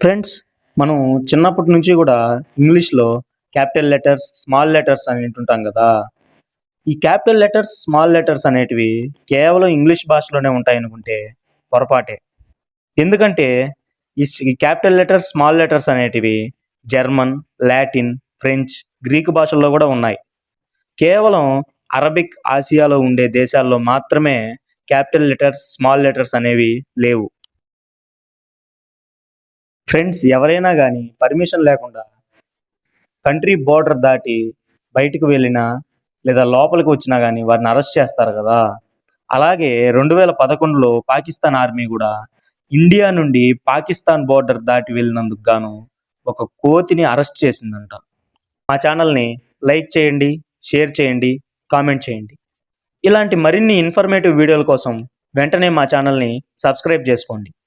Friends, మనం చిన్నప్పటి నుంచి కూడా ఇంగ్లీష్‌లో క్యాపిటల్ లెటర్స్, స్మాల్ లెటర్స్ అని వింటుంటాం గదా! ఈ క్యాపిటల్ లెటర్స్, స్మాల్ లెటర్స్ అనేటివి కేవలం ఇంగ్లీష్ భాషలోనే ఉంటాయనుకుంటే పొరపాటే. ఎందుకంటే ఈ క్యాపిటల్ లెటర్స్, స్మాల్ లెటర్స్ అనేటివి జర్మన్, లాటిన్, ఫ్రెంచ్, గ్రీకు భాషల్లో గూడా ఉన్నాయి. కేవలం అరబిక్, ఆసియాలో ఉండే దేశాల్లో మాత్రమే క్యాపిటల్ లెటర్స్, స్మాల్ లెటర్స్ అనేవి లేవు. ఫ్రెండ్స్, ఎవరైనా గాని పర్మిషన్ లేకుండా కంట్రీ బోర్డర్ దాటి బయటికి వెళ్ళినా, లేదా లోపలికి వచ్చినా గాని వారిని అరెస్ట్ చేస్తారు గదా! అలాగే 2011లో పాకిస్తాన్ ఆర్మీ గూడా ఇండియా నుండి పాకిస్తాన్ బోర్డర్ దాటి వెళ్ళినందుకు గాను ఒక కోతిని అరెస్ట్ చేసిందంట. మా ఛానల్‌ని లైక్ చేయండి, షేర్ చేయండి, కామెంట్ చేయండి. ఇలాంటి మరిన్ని ఇన్ఫర్మేటివ్ వీడియోల కోసం వెంటనే మా ఛానల్‌ని సబ్స్క్రైబ్ జేసుకోండి.